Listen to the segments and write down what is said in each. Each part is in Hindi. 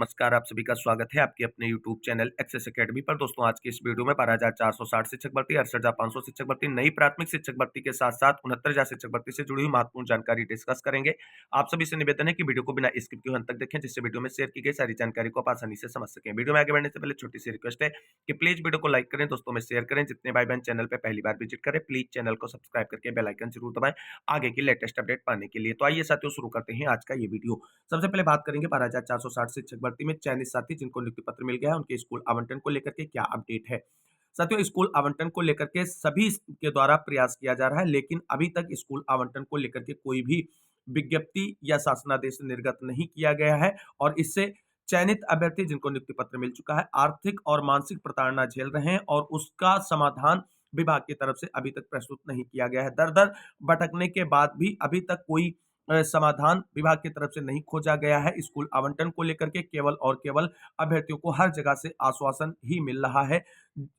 नमस्कार, आप सभी का स्वागत है आपके अपने यूट्यूब चैनल एक्सेस एकेडमी पर। दोस्तों, आज की इस वीडियो में 12,460 शिक्षक भर्ती, 68,500 शिक्षक भर्ती, नई प्राथमिक शिक्षक भर्ती के साथ-साथ 69,000 शिक्षक भर्ती से जुड़ी हुई महत्वपूर्ण जानकारी डिस्कस करेंगे। आप सभी से निवेदन है कि वीडियो को बिना स्किप किए अंत तक देखें, जिससे वीडियो में शेयर की गई सारी जानकारी को आप आसानी से समझ सकें। वीडियो में आगे बढ़ने से पहले छोटी-सी रिक्वेस्ट है कि प्लीज़ वीडियो को लाइक करें, दोस्तों में शेयर करें। जितने भाई-बहन चैनल पे पहली बार विजिट करें, प्लीज़ चैनल को सब्सक्राइब करके बेल आइकन जरूर दबाएँ, आगे की लेटेस्ट अपडेट पाने के लिए। तो आइए साथियों, शुरू करते हैं आज का ये वीडियो। सबसे पहले बात करेंगे 12,460 शिक्षक भर्ती में चयनित साथी जिनको नियुक्ति पत्र मिल गया है, उनके स्कूल आवंटन को लेकर के क्या अपडेट है। साथियों, स्कूल आवंटन को लेकर के सभी के द्वारा प्रयास किया जा रहा है, लेकिन अभी तक स्कूल आवंटन को लेकर के कोई भी विज्ञप्ति या शासनादेश निर्गत नहीं किया गया है और इससे चयनित अभ्यर्थी जिनको नियुक्ति पत्र मिल चुका है आर्थिक और मानसिक प्रताड़ना झेल रहे हैं और उसका समाधान विभाग की तरफ से अभी तक प्रस्तुत नहीं किया गया है। दर दर भटकने के बाद भी अभी तक कोई समाधान विभाग की तरफ से नहीं खोजा गया है। स्कूल आवंटन को लेकर के केवल और केवल अभ्यर्थियों को हर जगह से आश्वासन ही मिल रहा है,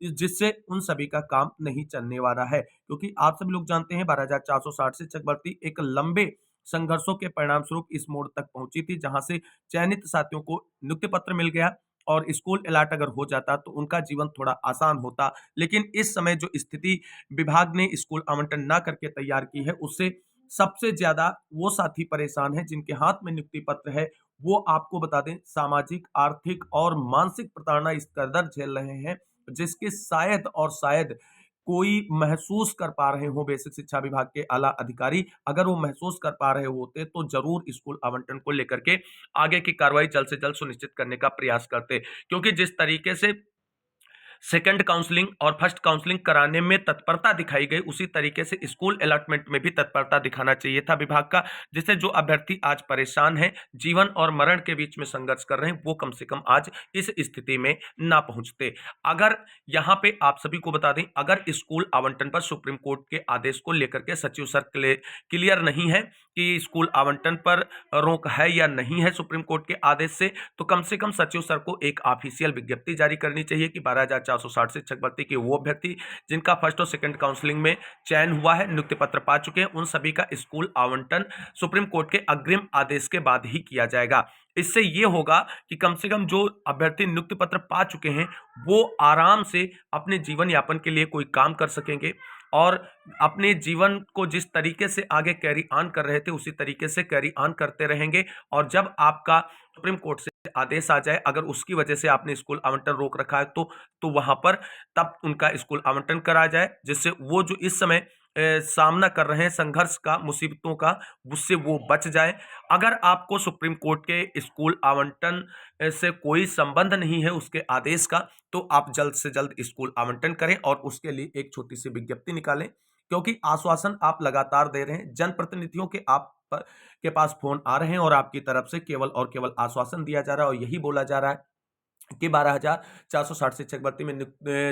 जिससे उन सभी का काम नहीं चलने वाला है, क्योंकि आप सभी लोग जानते हैं 12,460 शिक्षक भर्ती एक लंबे संघर्षों के परिणाम स्वरूप इस मोड़ तक पहुंची थी, जहां से चयनित साथियों को नियुक्ति पत्र मिल गया और स्कूल अलॉट अगर हो जाता तो उनका जीवन थोड़ा आसान होता। लेकिन इस समय जो स्थिति विभाग ने स्कूल आवंटन ना करके तैयार की है, उससे सबसे ज्यादा वो साथी परेशान हैं जिनके हाथ में नियुक्ति पत्र है। वो आपको बता दें, सामाजिक, आर्थिक और मानसिक प्रताड़ना इस कदर झेल रहे हैं, जिसके शायद और शायद कोई महसूस कर पा रहे हो। बेसिक शिक्षा विभाग के आला अधिकारी अगर वो महसूस कर पा रहे होते तो जरूर स्कूल आवंटन को लेकर के आगे की कार्रवाई जल्द से जल्द सुनिश्चित करने का प्रयास करते, क्योंकि जिस तरीके से सेकंड काउंसलिंग और फर्स्ट काउंसलिंग कराने में तत्परता दिखाई गई, उसी तरीके से स्कूल अलॉटमेंट में भी तत्परता दिखाना चाहिए था विभाग का, जिससे जो अभ्यर्थी आज परेशान हैं, जीवन और मरण के बीच में संघर्ष कर रहे हैं, वो कम से कम आज इस स्थिति में ना पहुंचते। अगर यहाँ पे आप सभी को बता दें, अगर स्कूल आवंटन पर सुप्रीम कोर्ट के आदेश को लेकर के सचिव सर क्लियर नहीं है कि स्कूल आवंटन पर रोक है या नहीं है सुप्रीम कोर्ट के आदेश से कम सचिव सर को एक ऑफिशियल विज्ञप्ति जारी करनी चाहिए कि 12,460 शिक्षक भर्ती के वो अभ्यर्थी जिनका फर्स्ट और सेकंड काउंसलिंग में चयन हुआ है, नियुक्ति पत्र पा चुके हैं, उन सभी का स्कूल आवंटन सुप्रीम कोर्ट के अग्रिम आदेश के बाद ही किया जाएगा। इससे ये होगा कि कम से कम जो अभ्यर्थी नियुक्ति पत्र पा चुके हैं वो आराम से अपने जीवन यापन के लिए कोई काम कर सकेंगे और अपने जीवन को जिस तरीके से आगे कैरी ऑन कर रहे थे उसी तरीके से कैरी ऑन करते रहेंगे। और जब आपका सुप्रीम कोर्ट से आदेश आ जाए, अगर उसकी वजह से आपने स्कूल आवंटन रोक रखा है तो वहां पर तब उनका स्कूल आवंटन करा जाए, जिससे वो जो इस समय सामना कर रहे हैं संघर्ष का, मुसीबतों का, उससे वो बच जाए। अगर आपको सुप्रीम कोर्ट के स्कूल आवंटन से कोई संबंध नहीं है उसके आदेश का, तो आप जल्द से जल्द स्कूल आवंटन करें और उसके लिए एक छोटी सी विज्ञप्ति निकालें, क्योंकि आश्वासन आप लगातार दे रहे हैं, जनप्रतिनिधियों के के पास फोन आ रहे हैं और आपकी तरफ से केवल और केवल आश्वासन दिया जा रहा है और यही बोला जा रहा है कि 12,460 शिक्षक भर्ती में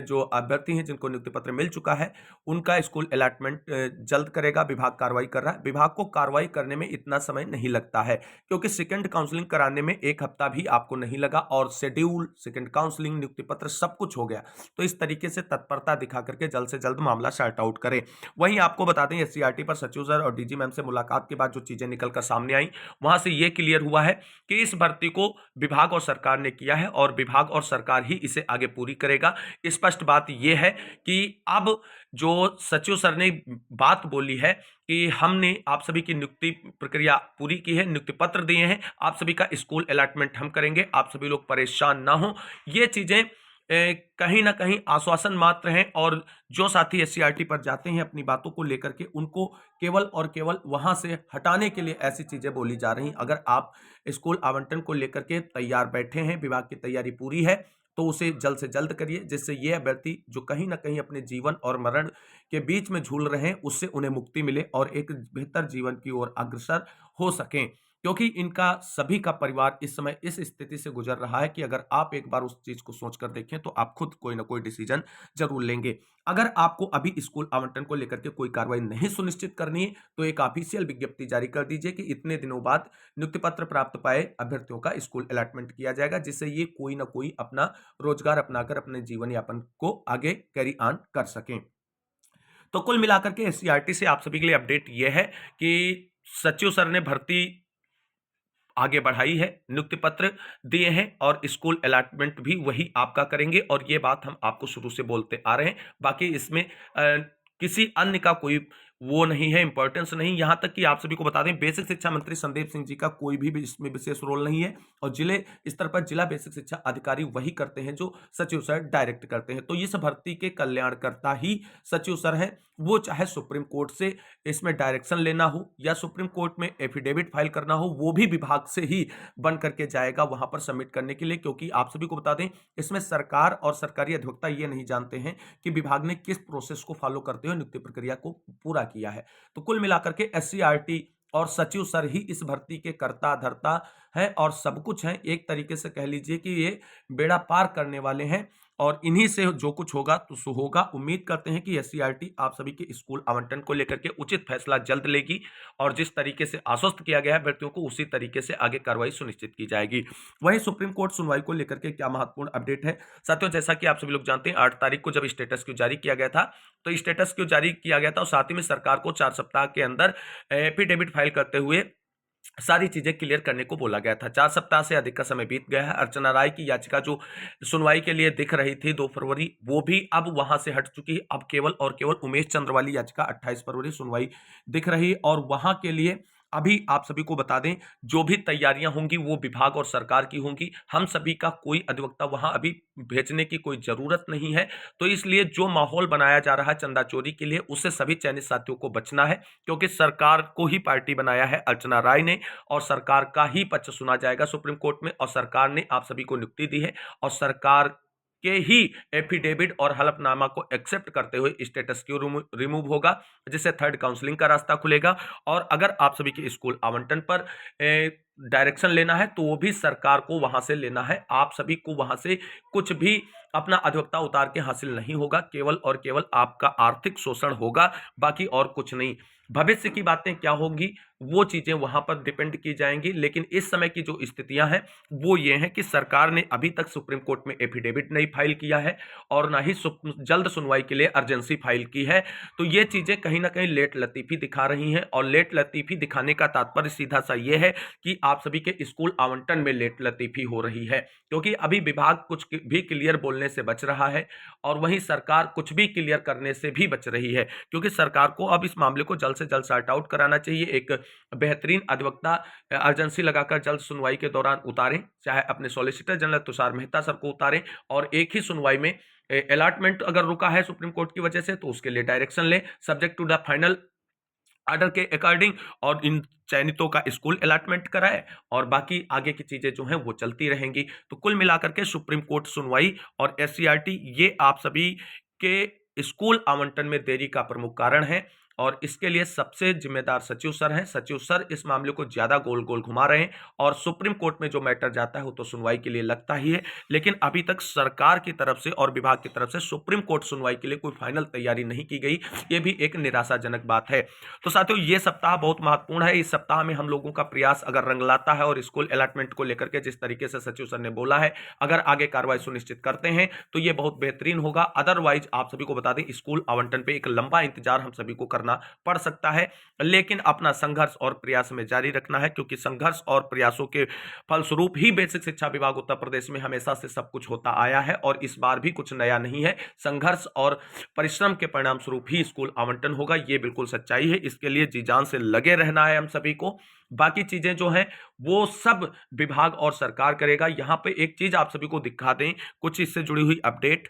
जो अभ्यर्थी हैं जिनको नियुक्ति पत्र मिल चुका है, उनका स्कूल अलॉटमेंट जल्द करेगा। विभाग कार्रवाई कर रहा है। विभाग को कार्रवाई करने में इतना समय नहीं लगता है, क्योंकि सेकंड काउंसलिंग कराने में एक हफ्ता भी आपको नहीं लगा और शेड्यूल, सेकंड काउंसलिंग, नियुक्ति पत्र सब कुछ हो गया। तो इस तरीके से तत्परता दिखा करके जल्द से जल्द मामला सॉर्ट आउट करें। वहीं आपको बता दें, एससीईआरटी पर सचिव सर और डीजी मैम से मुलाकात के बाद जो चीजें निकलकर सामने आई, वहां से ये क्लियर हुआ है कि इस भर्ती को विभाग और सरकार ने किया है और विभाग और सरकार ही इसे आगे पूरी करेगा। स्पष्ट बात यह है कि अब जो सचिव सर ने बात बोली है कि हमने आप सभी की नियुक्ति प्रक्रिया पूरी की है, नियुक्ति पत्र दिए हैं, आप सभी का स्कूल अलॉटमेंट हम करेंगे, आप सभी लोग परेशान ना हो, ये चीजें कहीं ना कहीं आश्वासन मात्र हैं। और जो साथी एससीईआरटी पर जाते हैं अपनी बातों को लेकर के, उनको केवल और केवल वहां से हटाने के लिए ऐसी चीजें बोली जा रही। अगर आप स्कूल आवंटन को लेकर के तैयार बैठे हैं, विभाग की तैयारी पूरी है, तो उसे जल्द से जल्द करिए, जिससे ये अभ्यर्थी जो कहीं ना कहीं अपने जीवन और मरण के बीच में झूल रहे हैं, उससे उन्हें मुक्ति मिले और एक बेहतर जीवन की ओर अग्रसर हो सकें। क्योंकि इनका सभी का परिवार इस समय इस स्थिति से गुजर रहा है कि अगर आप एक बार उस चीज को सोचकर देखें तो आप खुद कोई ना कोई डिसीजन जरूर लेंगे। अगर आपको अभी स्कूल आवंटन को लेकर के कोई कार्रवाई नहीं सुनिश्चित करनी है, तो एक ऑफिशियल विज्ञप्ति जारी कर दीजिए कि इतने दिनों बाद नियुक्ति पत्र प्राप्त पाए अभ्यर्थियों का स्कूल अलॉटमेंट किया जाएगा, जिससे ये कोई ना कोई अपना रोजगार अपनाकर अपने जीवन यापन को आगे कैरी ऑन कर सकें। तो कुल मिलाकर के एससीईआरटी से आप सभी के लिए अपडेट यह है कि सचिव सर ने भर्ती आगे बढ़ाई है, नियुक्ति पत्र दिए हैं और स्कूल अलॉटमेंट भी वही आपका करेंगे और ये बात हम आपको शुरू से बोलते आ रहे हैं। बाकी इसमें किसी अन्य का कोई वो नहीं है, इंपॉर्टेंस नहीं। यहां तक कि आप सभी को बता दें, बेसिक शिक्षा मंत्री संदीप सिंह जी का कोई भी इसमें विशेष रोल नहीं है और जिले स्तर पर जिला बेसिक शिक्षा अधिकारी वही करते हैं जो सचिव सर डायरेक्ट करते हैं। तो इस भर्ती के कल्याणकर्ता ही सचिव सर हैं। वो चाहे सुप्रीम कोर्ट से इसमें डायरेक्शन लेना हो या सुप्रीम कोर्ट में एफिडेविट फाइल करना हो, वो भी विभाग से ही बन करके जाएगा वहां पर सबमिट करने के लिए। क्योंकि आप सभी को बता दें, इसमें सरकार और सरकारी अधिवक्ता ये नहीं जानते हैं कि विभाग ने किस प्रोसेस को फॉलो करते हुए नियुक्ति प्रक्रिया को पूरा किया है। तो कुल मिलाकर के एससीईआरटी और सचिव सर ही इस भर्ती के कर्ता धर्ता हैं और सब कुछ हैं। एक तरीके से कह लीजिए कि ये बेड़ा पार करने वाले हैं और इन्हीं से जो कुछ होगा तो सो होगा। उम्मीद करते हैं कि एससीईआरटी आप सभी के स्कूल आवंटन को लेकर के उचित फैसला जल्द लेगी और जिस तरीके से आश्वस्त किया गया है व्यक्तियों को, उसी तरीके से आगे कार्रवाई सुनिश्चित की जाएगी। वहीं सुप्रीम कोर्ट सुनवाई को लेकर के क्या महत्वपूर्ण अपडेट है साथियों, जैसा कि आप सभी लोग जानते हैं 8 तारीख को जब स्टेटस क्यू जारी किया गया था, तो स्टेटस क्यू जारी किया गया था और साथ ही में सरकार को 4 सप्ताह के अंदर एफिडेविट फाइल करते हुए सारी चीजें क्लियर करने को बोला गया था। 4 सप्ताह से अधिक का समय बीत गया है। अर्चना राय की याचिका जो सुनवाई के लिए दिख रही थी 2 फरवरी, वो भी अब वहां से हट चुकी है। अब केवल और केवल उमेश चंद्र वाली याचिका 28 फरवरी सुनवाई दिख रही है और वहां के लिए अभी आप सभी को बता दें, जो भी तैयारियां होंगी वो विभाग और सरकार की होंगी। हम सभी का कोई अधिवक्ता वहां अभी भेजने की कोई जरूरत नहीं है। तो इसलिए जो माहौल बनाया जा रहा है चंदा चोरी के लिए, उससे सभी चयनित साथियों को बचना है। क्योंकि सरकार को ही पार्टी बनाया है अर्चना राय ने और सरकार का ही पक्ष सुना जाएगा सुप्रीम कोर्ट में और सरकार ने आप सभी को नियुक्ति दी है और सरकार के ही एफिडेविट और हलफनामा को एक्सेप्ट करते हुए स्टेटस क्यू रिमूव होगा, जिससे थर्ड काउंसलिंग का रास्ता खुलेगा। और अगर आप सभी के स्कूल आवंटन पर डायरेक्शन लेना है तो वो भी सरकार को वहां से लेना है। आप सभी को वहां से कुछ भी अपना अधिवक्ता उतार के हासिल नहीं होगा, केवल और केवल आपका आर्थिक शोषण होगा, बाकी और कुछ नहीं। भविष्य की बातें क्या होंगी वो चीजें वहां पर डिपेंड की जाएंगी, लेकिन इस समय की जो स्थितियां हैं वो ये हैं कि सरकार ने अभी तक सुप्रीम कोर्ट में एफिडेविट नहीं फाइल किया है और ना ही जल्द सुनवाई के लिए अर्जेंसी फाइल की है। तो ये चीजें कहीं ना कहीं लेट लतीफी दिखा रही हैं और लेट लतीफी दिखाने का तात्पर्य सीधा सा ये है कि आप सभी के स्कूल आवंटन में लेट लतीफी हो रही है। क्योंकि अभी विभाग कुछ भी क्लियर बोलने से बच रहा है और वहीं सरकार कुछ भी क्लियर करने से भी बच रही है। क्योंकि सरकार को अब इस मामले को जल्द से जल्द सॉर्ट आउट कराना चाहिए। एक बेहतरीन अधिवक्ता अर्जेंसी लगाकर जल्द सुनवाई के दौरान उतारें, चाहे अपने solicitor general Tushar Mehta sir को उतारें और एक ही सुनवाई में अलॉटमेंट अगर रुका है सुप्रीम कोर्ट की वजह से तो उसके लिए डायरेक्शन लें subject to the final order के अकॉर्डिंग और इन चयनितों का स्कूल अलॉटमेंट कराए और बाकी आगे की चीजें जो हैं वो चलती रहेंगी। तो कुल मिलाकर के सुप्रीम कोर्ट सुनवाई और एससीईआरटी ये आप सभी के स्कूल आवंटन में देरी का प्रमुख कारण है और इसके लिए सबसे जिम्मेदार सचिव सर हैं। सचिव सर इस मामले को ज्यादा गोल गोल घुमा रहे हैं और सुप्रीम कोर्ट में जो मैटर जाता है वो तो सुनवाई के लिए लगता ही है, लेकिन अभी तक सरकार की तरफ से और विभाग की तरफ से सुप्रीम कोर्ट सुनवाई के लिए कोई फाइनल तैयारी नहीं की गई। ये भी एक निराशाजनक बात है। तो साथियों ये सप्ताह बहुत महत्वपूर्ण है। इस सप्ताह में हम लोगों का प्रयास अगर रंग लाता है और स्कूल अलॉटमेंट को लेकर के जिस तरीके से सचिव सर ने बोला है, अगर आगे कार्रवाई सुनिश्चित करते हैं तो ये बहुत बेहतरीन होगा। अदरवाइज आप सभी को बता दें, स्कूल आवंटन पे एक लंबा इंतजार हम सभी को करना पड़ सकता है, लेकिन अपना संघर्ष और प्रयास में जारी रखना है। क्योंकि संघर्ष और प्रयासों के फलस्वरूप ही बेसिक शिक्षा विभाग उत्तर प्रदेश में हमेशा से सब कुछ होता आया है और इस बार भी कुछ नया नहीं है। संघर्ष और परिश्रम के परिणाम स्वरूप ही स्कूल आवंटन होगा, ये बिल्कुल सच्चाई है। इसके लिए जी जान से लगे रहना है हम सभी को। बाकी चीजें जो हैं वो सब विभाग और सरकार करेगा। यहां पे एक चीज आप सभी को दिखा दें, कुछ इससे जुड़ी हुई अपडेट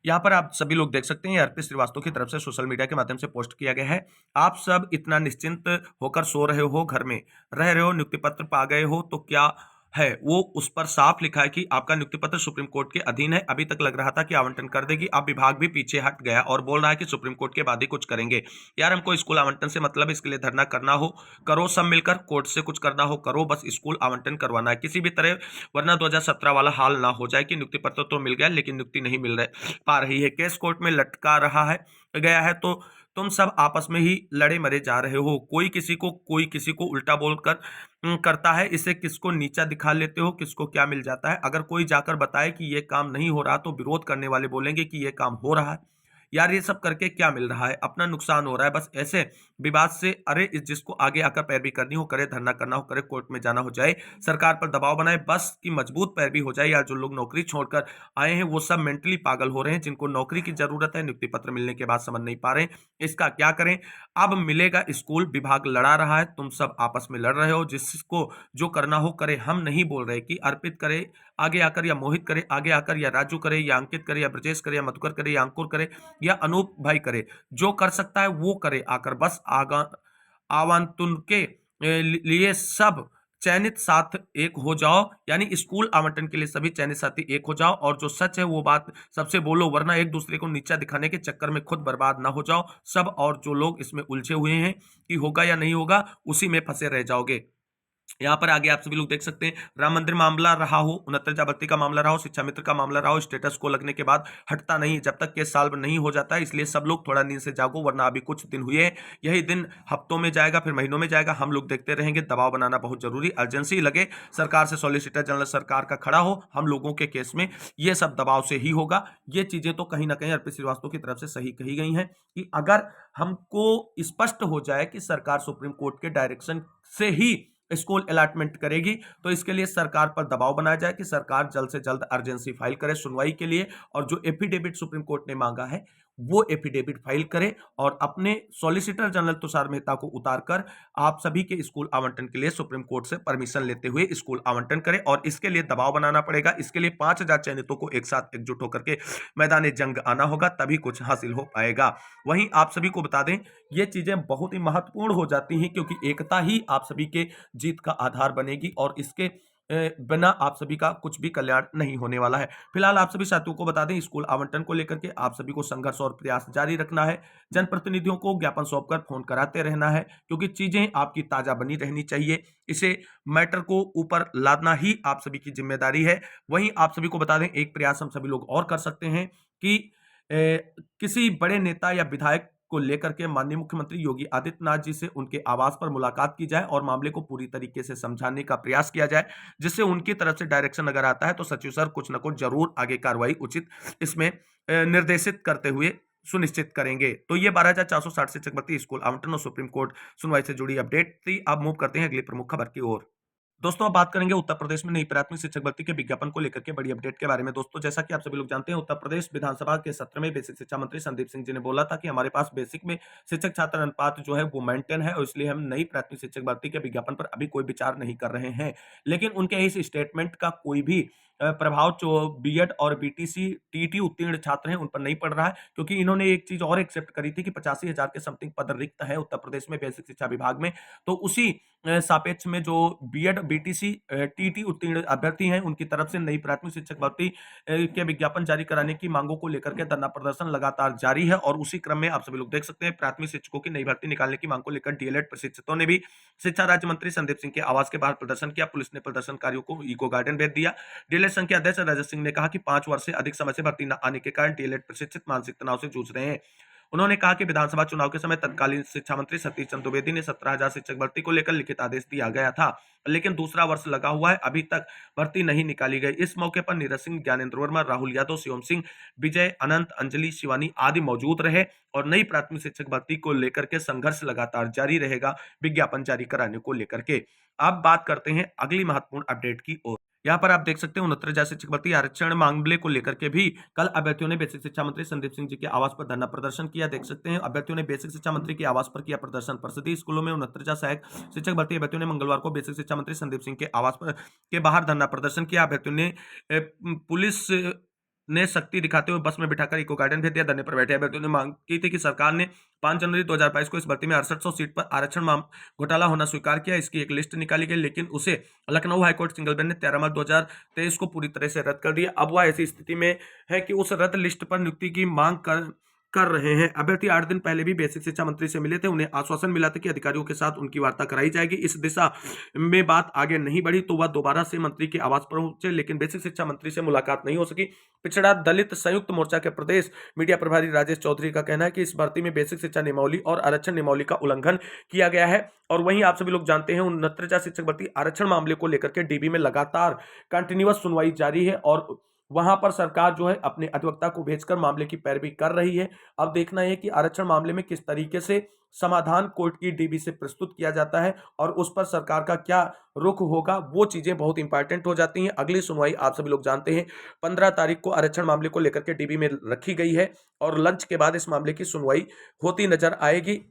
यहाँ पर आप सभी लोग देख सकते हैं। अर्पित श्रीवास्तव की तरफ से सोशल मीडिया के माध्यम से पोस्ट किया गया है। आप सब इतना निश्चिंत होकर सो रहे हो, घर में रह रहे हो, नियुक्ति पत्र पा गए हो, तो क्या है वो उस पर साफ लिखा है कि आपका नियुक्ति पत्र सुप्रीम कोर्ट के अधीन है। अभी तक लग रहा था कि आवंटन कर देगी, अब विभाग भी पीछे हट गया और बोल रहा है कि सुप्रीम कोर्ट के बाद ही कुछ करेंगे। यार हमको स्कूल आवंटन से मतलब, इसके लिए धरना करना हो करो, सब मिलकर कोर्ट से कुछ करना हो करो, बस स्कूल आवंटन करवाना है किसी भी तरह, वरना 2017 वाला हाल ना हो जाए कि नियुक्ति पत्र तो मिल गया लेकिन नियुक्ति नहीं मिल पा रही है, केस कोर्ट में लटका रहा है गया है, तो तुम सब आपस में ही लड़े मरे जा रहे हो। कोई किसी को उल्टा बोलकर करता है, इसे किसको नीचा दिखा लेते हो, किसको क्या मिल जाता है। अगर कोई जाकर बताए कि ये काम नहीं हो रहा तो विरोध करने वाले बोलेंगे कि ये काम हो रहा है। यार ये सब करके क्या मिल रहा है, अपना नुकसान हो रहा है। बस ऐसे विवाद से अरे जिसको आगे आकर पैरवी करनी हो करे, धरना करना हो करे, कोर्ट में जाना हो जाए, सरकार पर दबाव बनाए, बस की मजबूत पैरवी हो जाए। या जो लोग नौकरी छोड़कर आए हैं वो सब मेंटली पागल हो रहे हैं, जिनको नौकरी की जरूरत है, नियुक्ति पत्र मिलने के बाद समझ नहीं पा रहे इसका क्या करें। अब मिलेगा स्कूल, विभाग लड़ा रहा है, तुम सब आपस में लड़ रहे हो, जिसको जो करना हो करे। हम नहीं बोल रहे कि अर्पित करे आगे आकर या मोहित करे आगे आकर, या राजू करे या अंकित करे या ब्रजेश करे या मधुकर करे या अंकुर करे या अनूप भाई करे, जो कर सकता है वो करे आकर। बस आगा आवंटन के लिए सब चयनित साथ एक हो जाओ, यानी स्कूल आवंटन के लिए सभी चयनित साथी एक हो जाओ, और जो सच है वो बात सबसे बोलो, वरना एक दूसरे को नीचा दिखाने के चक्कर में खुद बर्बाद ना हो जाओ सब। और जो लोग इसमें उलझे हुए हैं कि होगा या नहीं होगा, उसी में फंसे रह जाओगे। यहाँ पर आगे आप सभी लोग देख सकते हैं, राम मंदिर मामला रहा हो, 69 भर्ती का मामला रहा हो, शिक्षा मित्र का मामला रहा हो, स्टेटस को लगने के बाद हटता नहीं जब तक केस सॉल्व नहीं हो जाता है। इसलिए सब लोग थोड़ा नींद से जागो, वरना अभी कुछ दिन हुए हैं, यही दिन हफ्तों में जाएगा, फिर महीनों में जाएगा, हम लोग देखते रहेंगे। दबाव बनाना बहुत जरूरी, अर्जेंसी लगे, सरकार से सॉलिसिटर जनरल सरकार का खड़ा हो हम लोगों के केस में, ये सब दबाव से ही होगा। ये चीजें तो कहीं ना कहीं अर्पित श्रीवास्तव की तरफ से सही कही गई हैं कि अगर हमको स्पष्ट हो जाए कि सरकार सुप्रीम कोर्ट के डायरेक्शन से ही स्कूल अलॉटमेंट करेगी, तो इसके लिए सरकार पर दबाव बनाया जाए कि सरकार जल्द से जल्द अर्जेंसी फाइल करे सुनवाई के लिए, और जो एफिडेविट सुप्रीम कोर्ट ने मांगा है वो एफिडेविट फाइल करे, और अपने सॉलिसिटर जनरल तुषार मेहता को उतारकर आप सभी के स्कूल आवंटन के लिए सुप्रीम कोर्ट से परमिशन लेते हुए स्कूल आवंटन करे। और इसके लिए दबाव बनाना पड़ेगा, इसके लिए 5000 चयनितों को एक साथ एकजुट होकर के मैदान जंग आना होगा, तभी कुछ हासिल हो पाएगा। वहीं आप सभी को बता दें, ये चीजें बहुत ही महत्वपूर्ण हो जाती हैं, क्योंकि एकता ही आप सभी के जीत का आधार बनेगी, और इसके बिना आप सभी का कुछ भी कल्याण नहीं होने वाला है। फिलहाल आप सभी साथियों को बता दें, स्कूल आवंटन को लेकर के आप सभी को संघर्ष और प्रयास जारी रखना है, जनप्रतिनिधियों को ज्ञापन सौंपकर फोन कराते रहना है, क्योंकि चीजें आपकी ताजा बनी रहनी चाहिए। इसे मैटर को ऊपर लादना ही आप सभी की जिम्मेदारी है। वहीं आप सभी को बता दें, एक प्रयास हम सभी लोग और कर सकते हैं कि किसी बड़े नेता या विधायक को लेकर के माननीय मुख्यमंत्री योगी आदित्यनाथ जी से उनके आवास पर मुलाकात की जाए और मामले को पूरी तरीके से समझाने का प्रयास किया जाए, जिससे उनकी तरफ से डायरेक्शन अगर आता है तो सचिव सर कुछ न कुछ जरूर आगे कार्रवाई उचित इसमें निर्देशित करते हुए सुनिश्चित करेंगे। तो ये 12,460 शिक्षक भर्ती स्कूल आवंटन और सुप्रीम कोर्ट सुनवाई से जुड़ी अपडेट थी। अब मूव करते हैं अगली प्रमुख खबर की ओर। दोस्तों, अब बात करेंगे उत्तर प्रदेश में नई प्राथमिक शिक्षक भर्ती के विज्ञापन को लेकर के बड़ी अपडेट के बारे में। दोस्तों, जैसा कि आप सभी लोग जानते हैं, उत्तर प्रदेश विधानसभा के सत्र में बेसिक शिक्षा मंत्री संदीप सिंह जी ने बोला था कि हमारे पास बेसिक में शिक्षक छात्र अनुपात जो है वो मेंटेन है, और इसलिए हम नई प्राथमिक शिक्षक भर्ती के विज्ञापन पर अभी कोई विचार नहीं कर रहे हैं। लेकिन उनके इस स्टेटमेंट का कोई भी प्रभाव जो बीएड और बीटीसी टीटी उत्तीर्ण छात्र हैं उन पर नहीं पड़ रहा है, क्योंकि इन्होंने एक चीज और एक्सेप्ट करी थी कि 85,000 के समथिंग पद रिक्त है उत्तर प्रदेश में बेसिक शिक्षा विभाग में। तो उसी सापेक्ष में जो बीएड बीटीसी टीटी उत्तीर्ण अभ्यर्थी हैं उनकी तरफ से नई प्राथमिक शिक्षक भर्ती के विज्ञापन जारी कराने की मांगों को लेकर के धरना प्रदर्शन लगातार जारी है, और उसी क्रम में आप सभी लोग देख सकते हैं, प्राथमिक शिक्षकों की नई भर्ती निकालने की मांग को लेकर डीएलएड प्रशिक्षितों ने भी शिक्षा राज्य मंत्री संदीप सिंह के आवास के बाहर प्रदर्शन किया। पुलिस ने प्रदर्शनकारियों को इको गार्डन भेज दिया। डीएलएड संघ के अध्यक्ष रजत सिंह ने कहा कि 5 वर्ष से अधिक समय से भर्ती न आने के कारण डीएलएड प्रशिक्षित मानसिक तनाव से जूझ रहे हैं। उन्होंने कहा कि विधानसभा चुनाव के समय तत्कालीन शिक्षा मंत्री सतीश चंद्र द्विवेदी ने 17,000 शिक्षक भर्ती को लेकर लिखित आदेश दिया गया था, लेकिन दूसरा वर्ष लगा हुआ है, अभी तक भर्ती नहीं निकाली गई। इस मौके पर नीरज सिंह, ज्ञानेंद्र वर्मा, राहुल यादव, शिवम सिंह, विजय, अनंत, अंजलि, शिवानी आदि मौजूद रहे, और नई प्राथमिक शिक्षक भर्ती को लेकर के संघर्ष लगातार जारी रहेगा विज्ञापन जारी कराने को लेकर के। अब बात करते हैं अगली महत्वपूर्ण अपडेट की ओर। यहाँ पर आप देख सकते हैं 69,000 शिक्षक भर्ती आरक्षण मामले को लेकर के भी कल अभ्यर्थियों ने बेसिक शिक्षा मंत्री संदीप सिंह जी के आवास पर धरना प्रदर्शन किया। देख सकते हैं, अभ्यर्थियों ने बेसिक शिक्षा मंत्री के आवास पर किया प्रदर्शन। परिषदीय स्कूलों में 69,000 सहायक शिक्षक भर्ती अभ्यर्थियों ने मंगलवार को बेसिक शिक्षा मंत्री संदीप सिंह के आवास पर के बाहर धरना प्रदर्शन किया। अभ्यर्थियों ने पुलिस ने शक्ति दिखाते हुए बस में बिठाकर इको गार्डन भेज दिया। धरने पर बैठे अभ्यर्थियों ने मांग की थी कि सरकार ने 5 जनवरी 2022 को इस भर्ती में 6800 सीट पर आरक्षण घोटाला होना स्वीकार किया। इसकी एक लिस्ट निकाली गई, लेकिन उसे लखनऊ हाईकोर्ट सिंगल बेंच ने 13 मार्च 2023 को पूरी तरह से रद्द कर दिया। अब वह ऐसी स्थिति में है कि उस रद्द लिस्ट पर नियुक्ति की मांग कर रहे हैं। अभ्यर्थी 8 दिन पहले भी बेसिक शिक्षा मंत्री से मिले थे। उन्हें आश्वासन मिला था कि अधिकारियों के साथ उनकी वार्ता कराई जाएगी। इस दिशा में बात आगे नहीं बढ़ी तो वह दोबारा से मंत्री के आवास पर पहुंचे, लेकिन बेसिक शिक्षा मंत्री से मुलाकात नहीं हो सकी। पिछड़ा दलित संयुक्त मोर्चा के प्रदेश मीडिया प्रभारी राजेश चौधरी का कहना है कि इस भर्ती में बेसिक शिक्षा नियमावली और आरक्षण नियमावली का उल्लंघन किया गया है। और वहीं आप सभी लोग जानते हैं, 69,000 शिक्षक भर्ती आरक्षण मामले को लेकर के डीबी में लगातार कंटिन्यूअस सुनवाई जारी है, और वहां पर सरकार जो है अपने अधिवक्ता को भेजकर मामले की पैरवी कर रही है। अब देखना है कि आरक्षण मामले में किस तरीके से समाधान कोर्ट की डीबी से प्रस्तुत किया जाता है और उस पर सरकार का क्या रुख होगा, वो चीजें बहुत इंपॉर्टेंट हो जाती हैं। अगली सुनवाई आप सभी लोग जानते हैं 15 तारीख को आरक्षण मामले को लेकर के डीबी में रखी गई है और लंच के बाद इस मामले की सुनवाई होती नजर आएगी।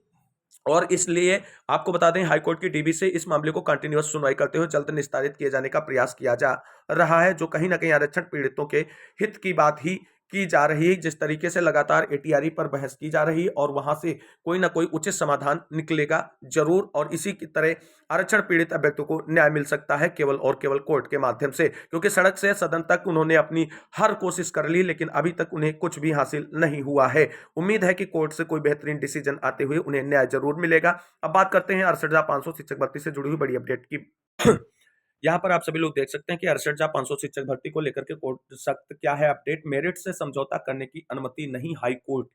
और इसलिए आपको बता दें हाईकोर्ट की डीबी से इस मामले को कंटिन्यूअस सुनवाई करते हुए जल्द निस्तारित किए जाने का प्रयास किया जा रहा है, जो कहीं ना कहीं आरक्षण पीड़ितों के हित की बात ही की जा रही है। जिस तरीके से लगातार एटीआरई पर बहस की जा रही है और वहां से कोई ना कोई उचित समाधान निकलेगा जरूर, और इसी की तरह आरक्षण पीड़ित अभ्यर्थियों को न्याय मिल सकता है केवल और केवल कोर्ट के माध्यम से, क्योंकि सड़क से सदन तक उन्होंने अपनी हर कोशिश कर ली लेकिन अभी तक उन्हें कुछ भी हासिल नहीं हुआ है। उम्मीद है कि कोर्ट से कोई बेहतरीन डिसीजन आते हुए उन्हें न्याय जरूर मिलेगा। अब बात करते हैं 68,500 शिक्षक भर्ती से जुड़ी हुई बड़ी अपडेट की। यहाँ पर आप सभी लोग देख सकते हैं कि 68,500 शिक्षक भर्ती को लेकर के कोर्ट सख्त क्या है अपडेट, मेरिट से समझौता करने की अनुमति नहीं हाई कोर्ट।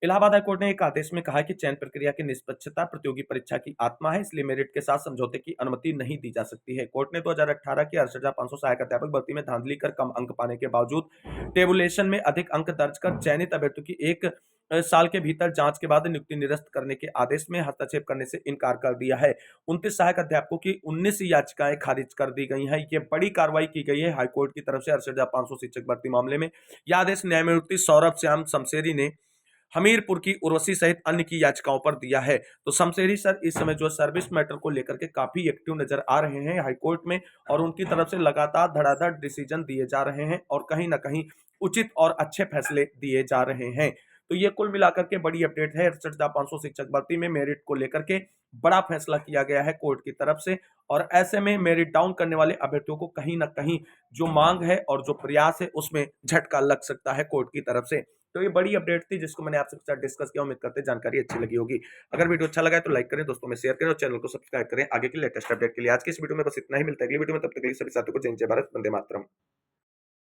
इलाहाबाद हाईकोर्ट ने एक आदेश में कहा कि चयन प्रक्रिया की निष्पक्षता प्रतियोगी परीक्षा की आत्मा है, इसलिए मेरिट के साथ समझौते की अनुमति नहीं दी जा सकती है। कोर्ट ने 2018 की 68,500 सहायक अध्यापक भर्ती में धांधली कर कम अंक पाने के बावजूद टेबुलेशन में अधिक अंक दर्ज कर चयनित अभ्यर्थियों की एक साल के भीतर जांच के बाद नियुक्ति निरस्त करने के आदेश में हस्तक्षेप करने से इनकार कर दिया है। 29 सहायक अध्यापकों की 19 याचिकाएं खारिज कर दी गई हैं। ये बड़ी कार्रवाई की गई है हाईकोर्ट की तरफ से 68,500 शिक्षक भर्ती मामले में। यह आदेश न्यायमूर्ति सौरभ श्याम शमशेरी ने हमीरपुर की उर्वशी सहित अन्य की याचिकाओं पर दिया है। तो शमशेरी सर इस समय जो सर्विस मैटर को लेकर के काफी एक्टिव नजर आ रहे हैं हाईकोर्ट में, और उनकी तरफ से लगातार धड़ाधड़ डिसीजन दिए जा रहे हैं और कहीं ना कहीं उचित और अच्छे फैसले दिए जा रहे हैं। तो ये कुल मिलाकर के बड़ी अपडेट है। 68,500 शिक्षक भर्ती में मेरिट को लेकर के बड़ा फैसला किया गया है कोर्ट की तरफ से, और ऐसे में मेरिट डाउन करने वाले अभ्यर्थियों को कहीं ना कहीं जो मांग है और जो प्रयास है उसमें झटका लग सकता है कोर्ट की तरफ से। तो ये बड़ी अपडेट थी जिसको मैंने आपसे साथ डिस्कस किया। उम्मीद करते हैं जानकारी अच्छी लगी होगी। अगर वीडियो अच्छा लगा है तो लाइक करें, दोस्तों में शेयर करें और चैनल को सब्सक्राइब करें आगे की लेटेस्ट अपडेट के लिए। आज की इस वीडियो में बस इतना ही, मिलता है अगली वीडियो में, तब तक के लिए सभी साथियों को जय हिंद, जय भारत, वंदे मातरम।